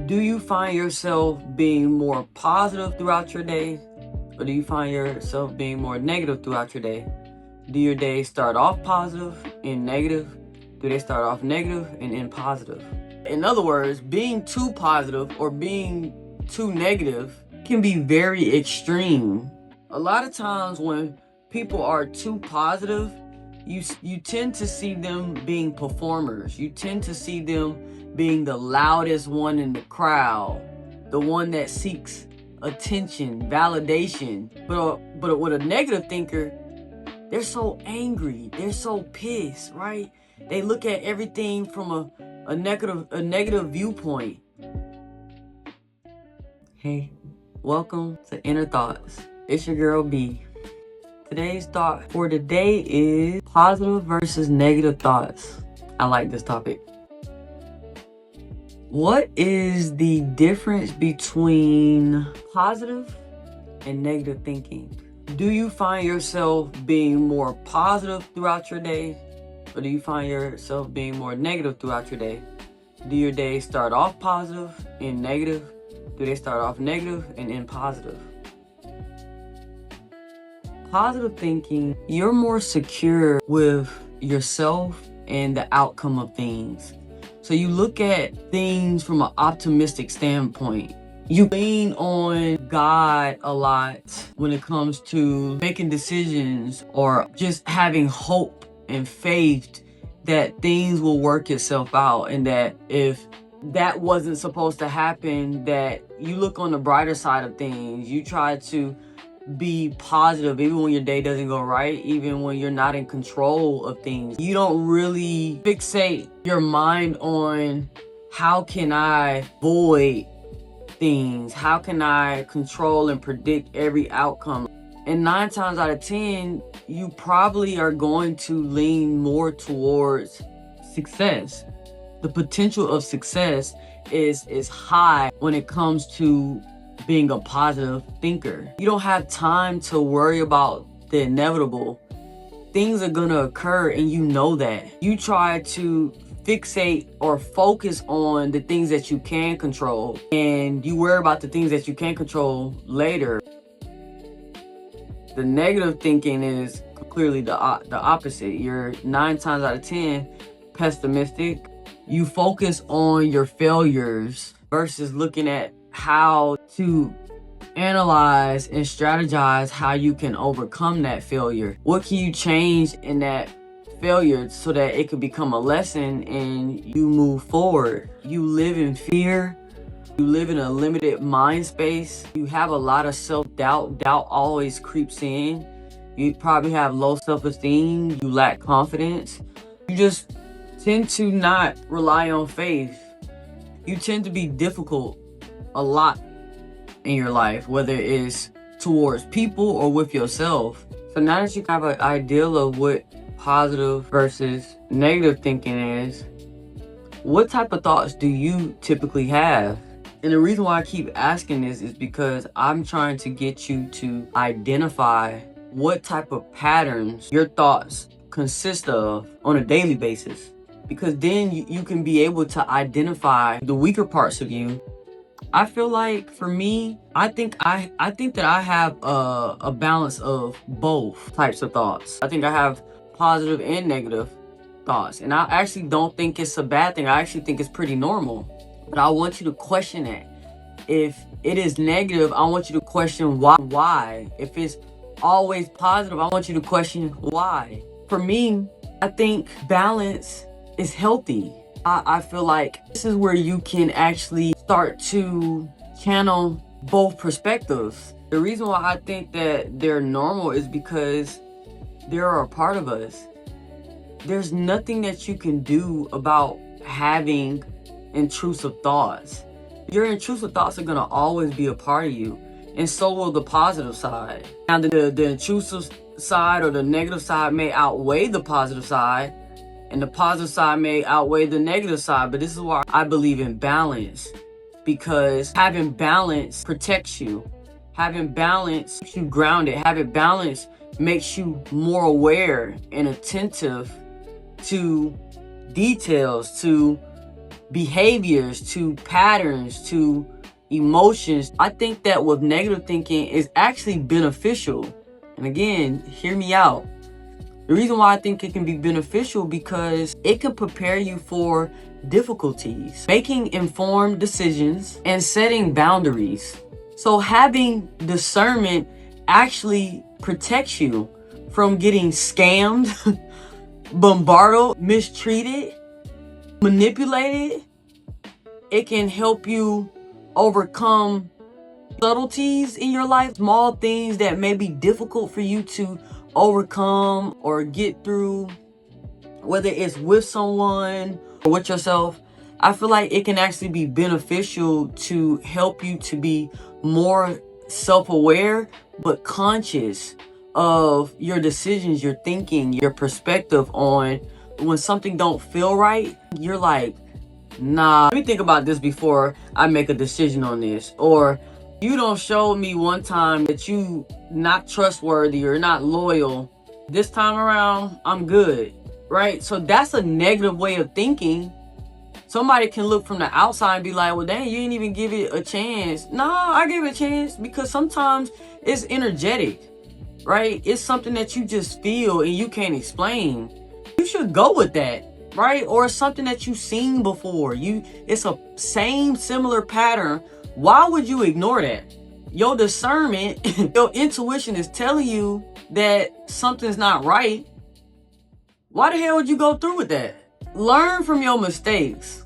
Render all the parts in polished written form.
Do you find yourself being more positive throughout your day? Or do you find yourself being more negative throughout your day? Do your days start off positive and negative? Do they start off negative and end positive? In other words, being too positive or being too negative can be very extreme. A lot of times when people are too positive, you tend to see them being performers. You tend to see them being the loudest one in the crowd, the one that seeks attention, validation. But with a negative thinker, they're so angry, they're so pissed, right? They look at everything from a negative viewpoint. Hey, welcome to Inner Thoughts. It's your girl B. Today's thought for today is positive versus negative thoughts. I like this topic. What is the difference between positive and negative thinking? Do you find yourself being more positive throughout your day? Or do you find yourself being more negative throughout your day? Do your days start off positive and negative? Do they start off negative and end positive? Positive thinking, you're more secure with yourself and the outcome of things. So you look at things from an optimistic standpoint. You lean on God a lot when it comes to making decisions or just having hope and faith that things will work itself out, and that if that wasn't supposed to happen, that you look on the brighter side of things. You try to be positive even when your day doesn't go right, even when you're not in control of things. You don't really fixate your mind on how can I avoid things, how can I control and predict every outcome. And 9 times out of 10, you probably are going to lean more towards success. The potential of success is high when it comes to being a positive thinker. You don't have time to worry about the inevitable. Things are gonna occur and you know that. You try to fixate or focus on the things that you can control, and you worry about the things that you can't control later. The negative thinking is clearly the opposite. You're 9 times out of 10 pessimistic. You focus on your failures versus looking at how to analyze and strategize how you can overcome that failure. What can you change in that failure so that it could become a lesson and you move forward? You live in fear. You live in a limited mind space. You have a lot of self-doubt. Doubt always creeps in. You probably have low self-esteem. You lack confidence. You just tend to not rely on faith. You tend to be difficult a lot in your life, whether it's towards people or with yourself. So now that you have an idea of what positive versus negative thinking is, what type of thoughts do you typically have? And the reason why I keep asking this is because I'm trying to get you to identify what type of patterns your thoughts consist of on a daily basis. Because then you can be able to identify the weaker parts of you. I feel like for me, I think that I have a balance of both types of thoughts. I think I have positive and negative thoughts. And I actually don't think it's a bad thing. I actually think it's pretty normal. But I want you to question it. If it is negative, I want you to question why. If it's always positive, I want you to question why. For me, I think balance is healthy. I feel like this is where you can actually start to channel both perspectives. The reason why I think that they're normal is because they're a part of us. There's nothing that you can do about having intrusive thoughts. Your intrusive thoughts are gonna always be a part of you, and so will the positive side. Now the intrusive side or the negative side may outweigh the positive side, and the positive side may outweigh the negative side. But this is why I believe in balance, because having balance protects you. Having balance keeps you grounded. Having balance makes you more aware and attentive to details, to behaviors, to patterns, to emotions. I think that with negative thinking is actually beneficial. And again, hear me out. The reason why I think it can be beneficial because it can prepare you for difficulties, making informed decisions, and setting boundaries. So having discernment actually protects you from getting scammed, bombarded, mistreated, manipulated. It can help you overcome subtleties in your life, small things that may be difficult for you to overcome or get through, whether it's with someone or with yourself. I feel like it can actually be beneficial to help you to be more self-aware but conscious of your decisions, your thinking, your perspective on when something don't feel right. You're like, nah, let me think about this before I make a decision on this. Or you don't show me one time that you not trustworthy or not loyal. This time around, I'm good, right? So that's a negative way of thinking. Somebody can look from the outside and be like, well, dang, you didn't even give it a chance. Nah, I gave it a chance because sometimes it's energetic, right? It's something that you just feel and you can't explain. You should go with that, right? Or it's something that you've seen before. It's a similar pattern. Why would you ignore that? Your discernment, your intuition is telling you that something's not right. Why the hell would you go through with that? Learn from your mistakes.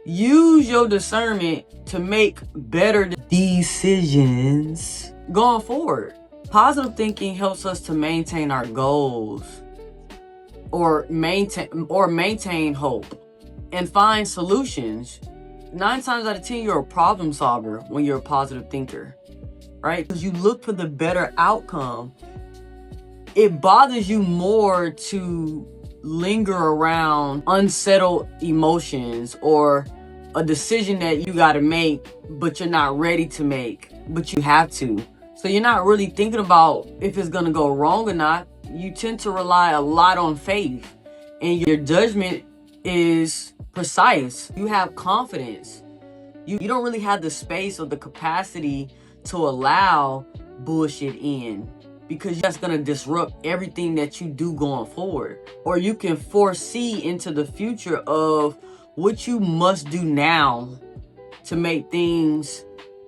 Use your discernment to make better decisions going forward. Positive thinking helps us to maintain our goals or maintain hope and find solutions. 9 times out of 10, you're a problem solver when you're a positive thinker, right? Because you look for the better outcome. It bothers you more to linger around unsettled emotions or a decision that you got to make, but you're not ready to make, but you have to. So you're not really thinking about if it's going to go wrong or not. You tend to rely a lot on faith, and your judgment is precise. You have confidence. You don't really have the space or the capacity to allow bullshit in, because that's going to disrupt everything that you do going forward. Or you can foresee into the future of what you must do now to make things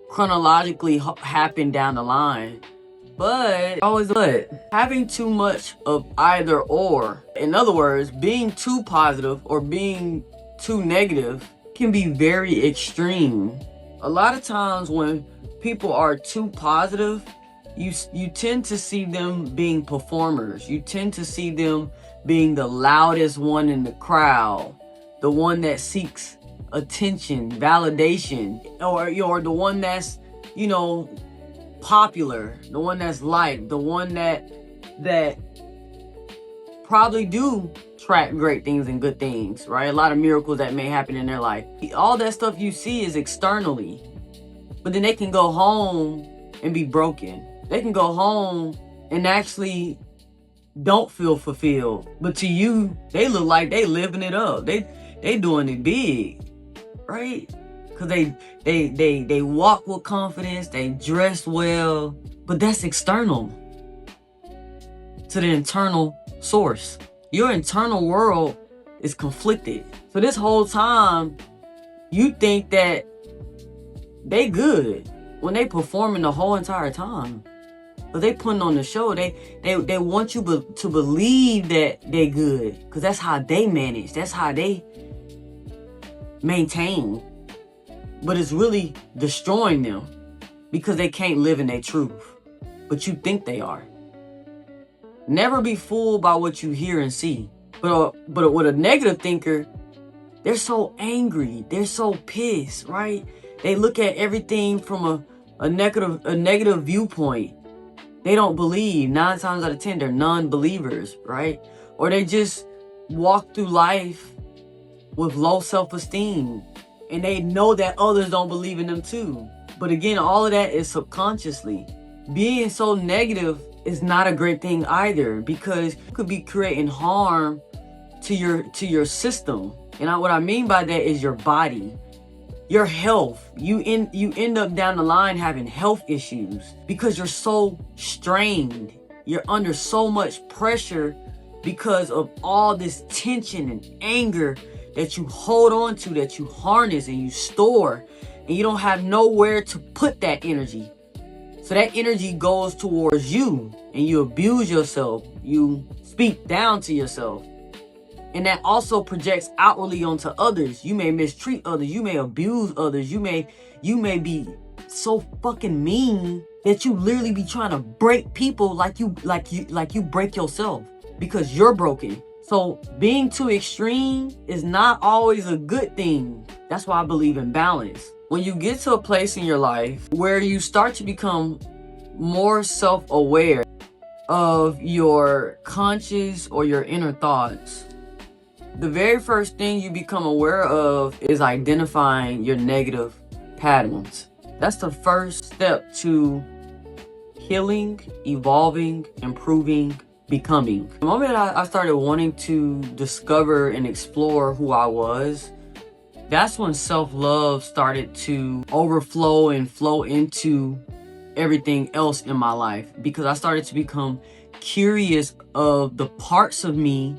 chronologically happen down the line. But having too much of either or, in other words, being too positive or being too negative, can be very extreme. A lot of times when people are too positive, you tend to see them being performers. You tend to see them being the loudest one in the crowd, the one that seeks attention, validation, or the one that's, popular, the one that's liked, the one that probably do track great things and good things, right? A lot of miracles that may happen in their life. All that stuff you see is externally, but then they can go home and be broken. They can go home and actually don't feel fulfilled, but to you, they look like they living it up. They doing it big, right? Because they walk with confidence, they dress well, but that's external to the internal source. Your internal world is conflicted. So this whole time, you think that they good when they performing the whole entire time. But they putting on the show. They want you to believe that they good, because that's how they manage. That's how they maintain. But it's really destroying them because they can't live in their truth. But you think they are. Never be fooled by what you hear and see. But with a negative thinker, they're so angry. They're so pissed, right? They look at everything from a negative viewpoint. They don't believe. 9 times out of 10, they're non-believers, right? Or they just walk through life with low self-esteem, and they know that others don't believe in them too. But again, all of that is subconsciously. Being so negative is not a great thing either, because you could be creating harm to your system. And what I mean by that is your body, your health. You end up down the line having health issues because you're so strained. You're under so much pressure because of all this tension and anger that you hold on to, that you harness and you store, and you don't have nowhere to put that energy. So that energy goes towards you, and you abuse yourself. You speak down to yourself. And that also projects outwardly onto others. You may mistreat others. You may abuse others. You may be so fucking mean that you literally be trying to break people like you break yourself because you're broken. So being too extreme is not always a good thing. That's why I believe in balance. When you get to a place in your life where you start to become more self-aware of your conscious or your inner thoughts, the very first thing you become aware of is identifying your negative patterns. That's the first step to healing, evolving, improving, becoming. The moment I started wanting to discover and explore who I was, that's when self-love started to overflow and flow into everything else in my life, because I started to become curious of the parts of me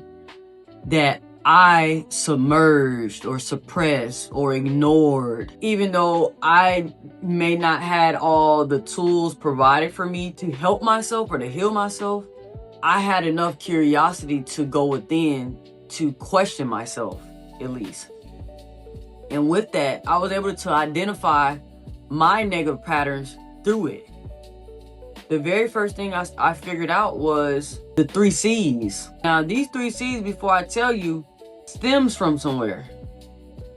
that I submerged or suppressed or ignored. Even though I may not had all the tools provided for me to help myself or to heal myself, I had enough curiosity to go within to question myself, at least. And with that, I was able to identify my negative patterns through it. The very first thing I figured out was the 3 C's. Now, these 3 C's, before I tell you, stems from somewhere.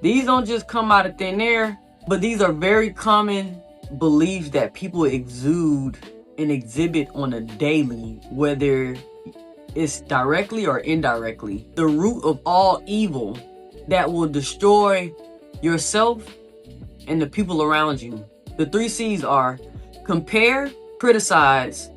These don't just come out of thin air, but these are very common beliefs that people exude and exhibit on a daily, whether it's directly or indirectly. The root of all evil that will destroy yourself and the people around you. The 3 C's are compare, criticize,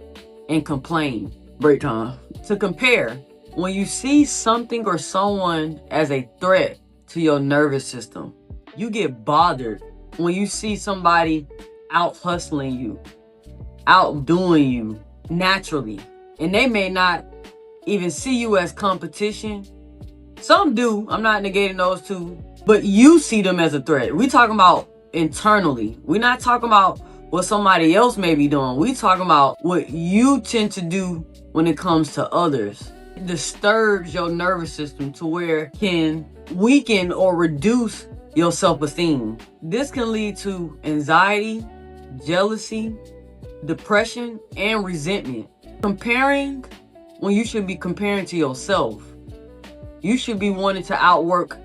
and complain. Break time. To compare, when you see something or someone as a threat to your nervous system, you get bothered when you see somebody out hustling you, outdoing you naturally, and they may not even see you as competition. Some do. I'm not negating those two, but you see them as a threat. We talking about internally. We're not talking about what somebody else may be doing. We talking about what you tend to do when it comes to others. It disturbs your nervous system to where it can weaken or reduce your self-esteem. This can lead to anxiety, jealousy, depression, and resentment. Comparing when you should be comparing to yourself. You should be wanting to outwork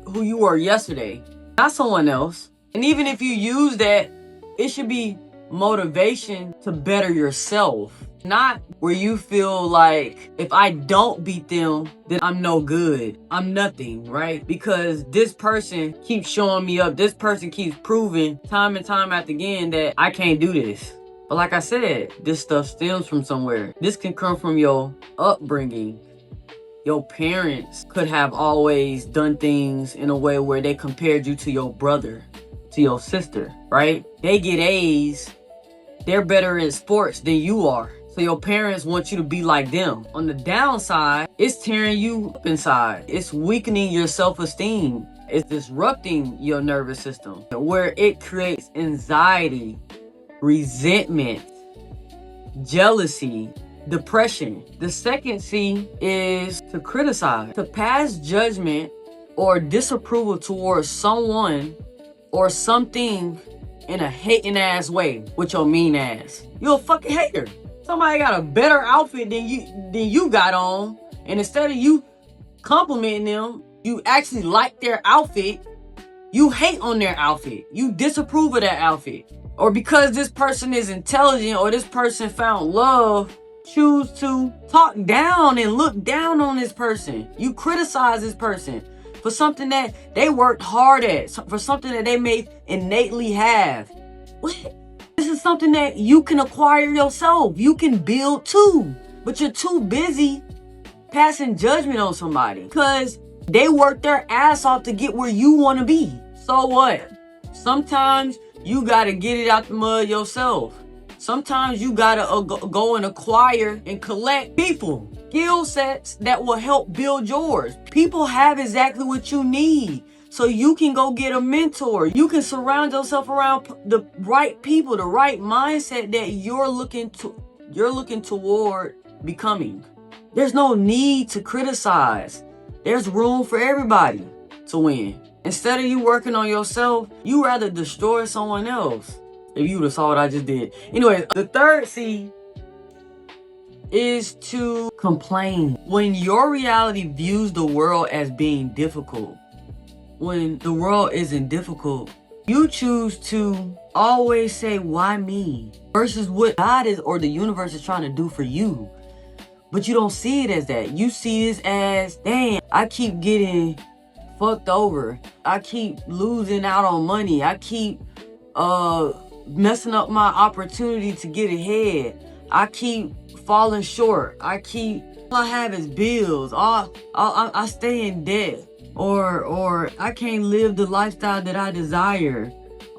who you were yesterday, not someone else. And even if you use that, it should be motivation to better yourself, not where you feel like if I don't beat them, then I'm no good. I'm nothing, right? Because this person keeps showing me up. This person keeps proving time and time after again that I can't do this. But like I said, this stuff stems from somewhere. This can come from your upbringing. Your parents could have always done things in a way where they compared you to your brother, to your sister, right? They get A's. They're better in sports than you are. So your parents want you to be like them. On the downside, it's tearing you up inside. It's weakening your self-esteem. It's disrupting your nervous system, where it creates anxiety, resentment, jealousy, depression. The second C is to criticize, to pass judgment or disapproval towards someone or something in a hating ass way with your mean ass. You're a fucking hater. Somebody got a better outfit than you got on, and instead of you complimenting them, you actually like their outfit, you hate on their outfit. You disapprove of that outfit. Or because this person is intelligent or this person found love, choose to talk down and look down on this person. You criticize this person for something that they worked hard at, for something that they may innately have. What? This is something that you can acquire yourself. You can build too. But you're too busy passing judgment on somebody. Because They work their ass off to get where you want to be. So what? Sometimes you gotta get it out the mud yourself. Sometimes you gotta go and acquire and collect people, skill sets that will help build yours. People have exactly what you need. So you can go get a mentor. You can surround yourself around the right people, the right mindset that you're looking toward becoming. There's no need to criticize. There's room for everybody to win. Instead of you working on yourself, you rather destroy someone else. If you would have saw what I just did. Anyway, the third C is to complain. When your reality views the world as being difficult, when the world isn't difficult, you choose to always say, why me? Versus what God is or the universe is trying to do for you. But you don't see it as that. You see this as, damn, I keep getting fucked over. I keep losing out on money. I keep messing up my opportunity to get ahead. I keep falling short. All I have is bills. I stay in debt. Or I can't live the lifestyle that I desire.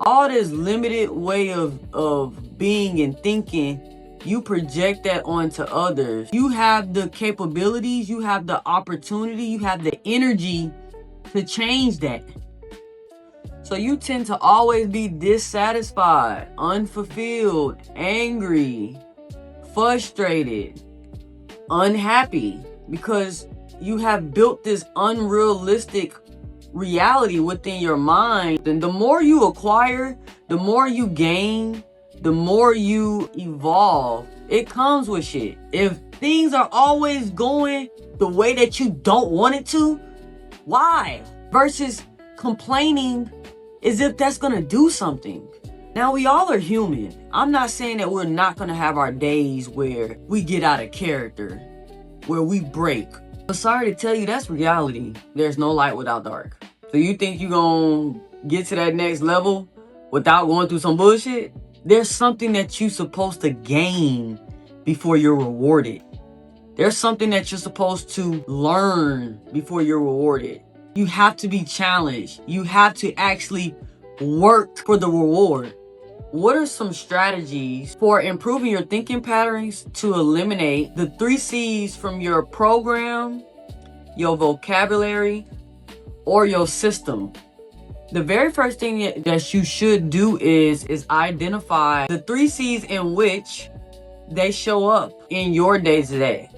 All this limited way of being and thinking, you project that onto others. You have the capabilities, you have the opportunity, you have the energy to change that. So you tend to always be dissatisfied, unfulfilled, angry, frustrated, unhappy, because you have built this unrealistic reality within your mind. And the more you acquire, the more you gain, the more you evolve. It comes with shit. If things are always going the way that you don't want it to, why? Versus complaining as if that's gonna do something. Now, we all are human. I'm not saying that we're not gonna have our days where we get out of character, where we break. But sorry to tell you, that's reality. There's no light without dark. So you think you're gonna get to that next level without going through some bullshit? There's something that you're supposed to gain before you're rewarded. There's something that you're supposed to learn before you're rewarded. You have to be challenged. You have to actually work for the reward. What are some strategies for improving your thinking patterns to eliminate the 3 C's from your program, your vocabulary, or your system? The very first thing that you should do is identify the 3 C's in which they show up in your day-to-day.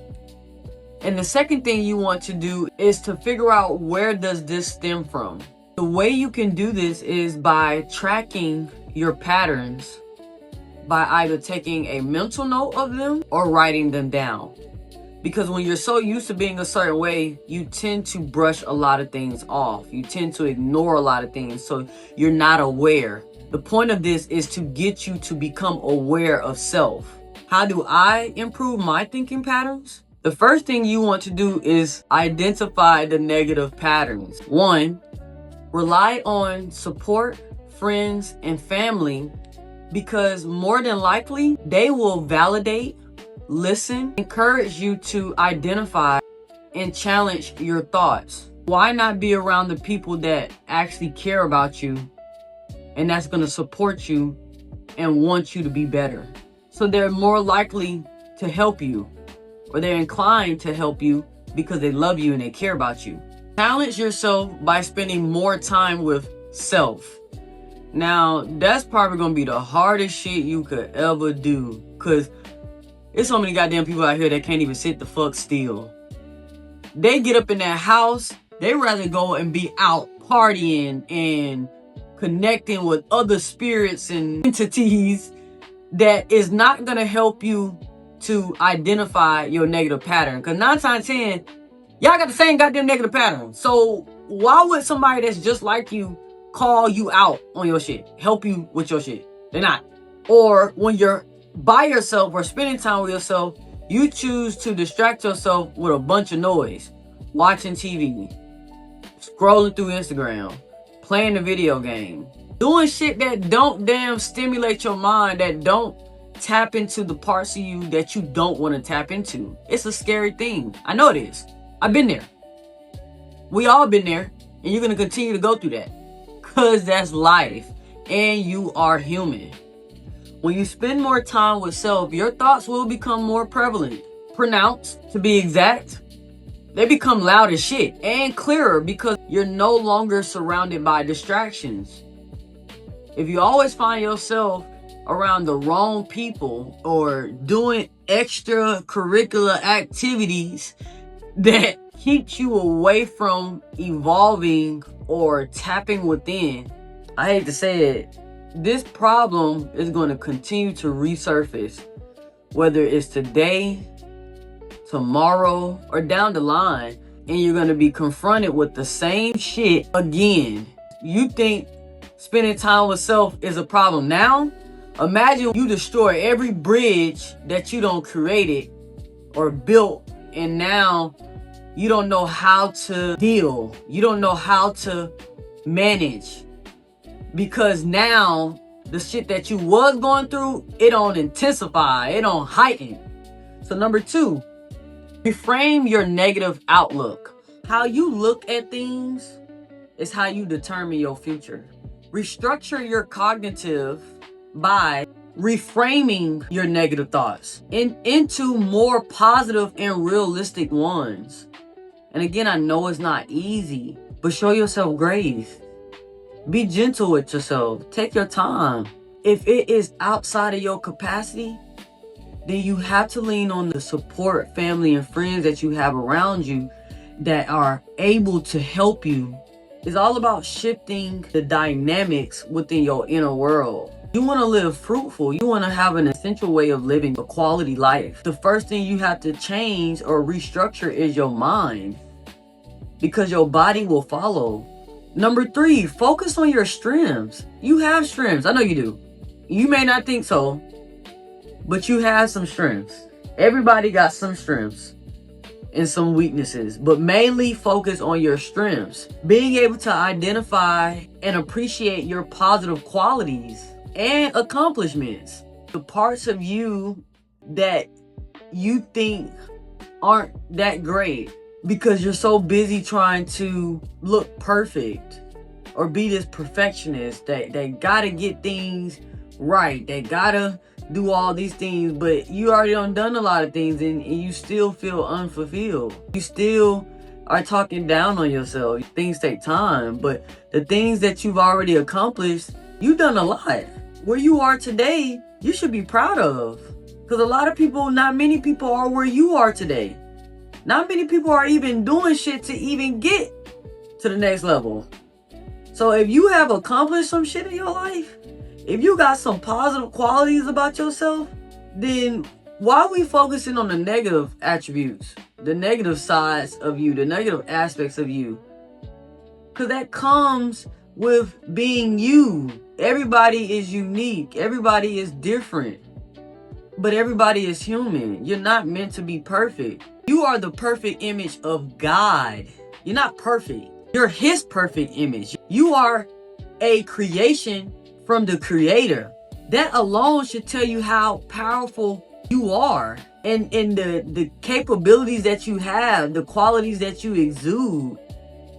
And the second thing you want to do is to figure out, where does this stem from? The way you can do this is by tracking your patterns, by either taking a mental note of them or writing them down. Because when you're so used to being a certain way, you tend to brush a lot of things off. You tend to ignore a lot of things, so you're not aware. The point of this is to get you to become aware of self. How do I improve my thinking patterns? The first thing you want to do is identify the negative patterns. 1, rely on support, friends, and family, because more than likely they will validate, listen, encourage you to identify and challenge your thoughts. Why not be around the people that actually care about you and that's going to support you and want you to be better? So they're more likely to help you, or they're inclined to help you because they love you and they care about you. Challenge yourself by spending more time with self. Now, that's probably gonna be the hardest shit you could ever do, because there's so many goddamn people out here that can't even sit the fuck still. They get up in that house, they rather go and be out partying and connecting with other spirits and entities that is not gonna help you to identify your negative pattern. Because 9 times 10, y'all got the same goddamn negative pattern. So why would somebody that's just like you call you out on your shit, help you with your shit? They're not. Or when you're by yourself or spending time with yourself, you choose to distract yourself with a bunch of noise, watching TV, scrolling through Instagram, playing a video game, doing shit that don't damn stimulate your mind, that don't tap into the parts of you that you don't want to tap into. It's a scary thing. I know it is. I've been there. We all been there, and you're gonna continue to go through that, cause that's life, and you are human. When you spend more time with self, your thoughts will become more prevalent, pronounced to be exact. They become loud as shit and clearer because you're no longer surrounded by distractions. If you always find yourself around the wrong people or doing extracurricular activities that keeps you away from evolving or tapping within, I hate to say it, this problem is going to continue to resurface, whether it's today, tomorrow, or down the line, and you're going to be confronted with the same shit again. You think spending time with self is a problem now? Imagine you destroy every bridge that you don't created or built, and now you don't know how to deal. You don't know how to manage, because now the shit that you was going through, it don't intensify, it don't heighten. So number 2, reframe your negative outlook. How you look at things is how you determine your future. Restructure your cognitive by reframing your negative thoughts into more positive and realistic ones. And again, I know it's not easy, but show yourself grace. Be gentle with yourself. Take your time. If it is outside of your capacity, then you have to lean on the support, family, and friends that you have around you that are able to help you. It's all about shifting the dynamics within your inner world. You want to live fruitful. You want to have an essential way of living a quality life. The first thing you have to change or restructure is your mind, because your body will follow. Number 3, focus on your strengths. You have strengths. I know you do. You may not think so, but you have some strengths. Everybody got some strengths and some weaknesses, but mainly focus on your strengths. Being able to identify and appreciate your positive qualities and accomplishments. The parts of you that you think aren't that great because you're so busy trying to look perfect or be this perfectionist that gotta get things right. They gotta do all these things, but you already done a lot of things and you still feel unfulfilled. You still are talking down on yourself. Things take time, but the things that you've already accomplished, you've done a lot. Where you are today, you should be proud of. Because a lot of people, not many people are where you are today. Not many people are even doing shit to even get to the next level. So if you have accomplished some shit in your life, if you got some positive qualities about yourself, then why are we focusing on the negative attributes, the negative sides of you, the negative aspects of you? Because that comes with being you. Everybody is unique. Everybody is different. But everybody is human. You're not meant to be perfect. You are the perfect image of God. You're not perfect. You're His perfect image. You are a creation from the Creator. That alone should tell you how powerful you are and the capabilities that you have, the qualities that you exude.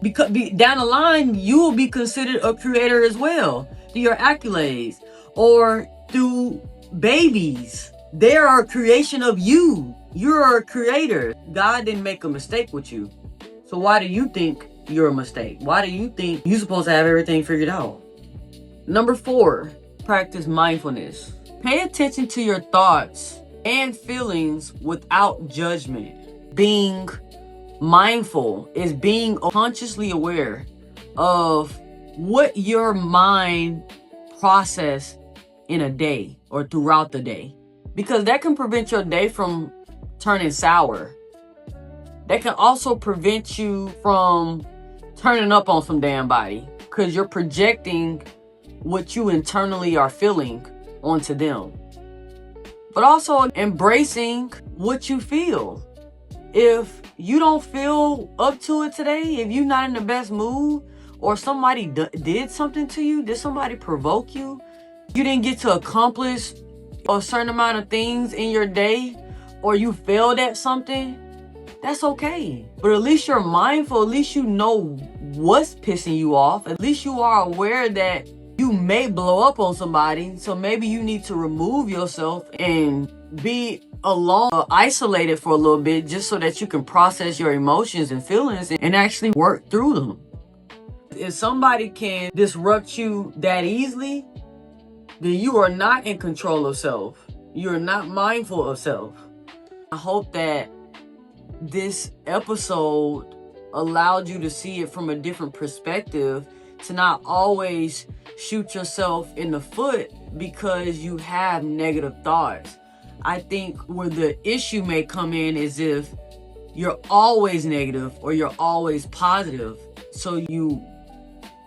Because down the line, you will be considered a creator as well through your accolades or through babies. They are a creation of you. You're a creator. God didn't make a mistake with you. So why do you think you're a mistake? Why do you think you're supposed to have everything figured out? Number 4, practice mindfulness. Pay attention to your thoughts and feelings without judgment. Being mindful is being consciously aware of what your mind processes in a day or throughout the day. Because that can prevent your day from turning sour. That can also prevent you from turning up on some damn body, because you're projecting what you internally are feeling onto them. But also embracing what you feel. If you don't feel up to it today, if you're not in the best mood, or somebody did something to you, did somebody provoke you, you didn't get to accomplish a certain amount of things in your day, or you failed at something, that's okay. But at least you're mindful, at least you know what's pissing you off. At least you are aware that you may blow up on somebody. So maybe you need to remove yourself and be alone, isolated for a little bit, just so that you can process your emotions and feelings and actually work through them. If somebody can disrupt you that easily, then you are not in control of self. You're not mindful of self. I hope that this episode allowed you to see it from a different perspective, to not always shoot yourself in the foot because you have negative thoughts. I think where the issue may come in is if you're always negative or you're always positive. So you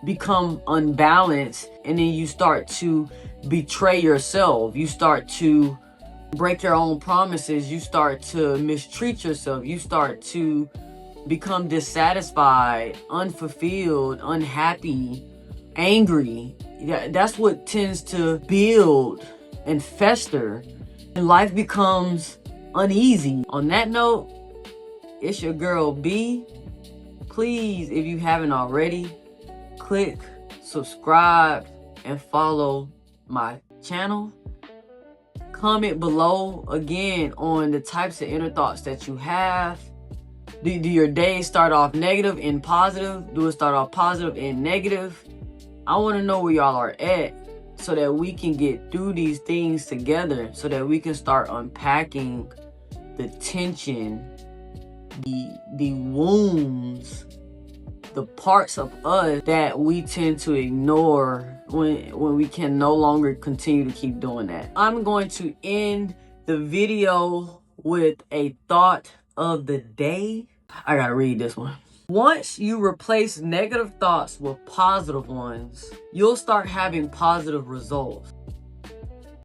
become unbalanced and then you start to betray yourself. You start to break your own promises. You start to mistreat yourself. You start to become dissatisfied, unfulfilled, unhappy, angry. That's what tends to build and fester, and life becomes uneasy. On that note, it's your girl B. Please, if you haven't already, click subscribe and follow my channel. Comment below again on the types of inner thoughts that you have. Do your days start off negative and positive? Do it start off positive and negative? I want to know where y'all are at so that we can get through these things together, so that we can start unpacking the tension, the wounds, the parts of us that we tend to ignore when we can no longer continue to keep doing that. I'm going to end the video with a thought of the day. I gotta read this one. Once you replace negative thoughts with positive ones, you'll start having positive results.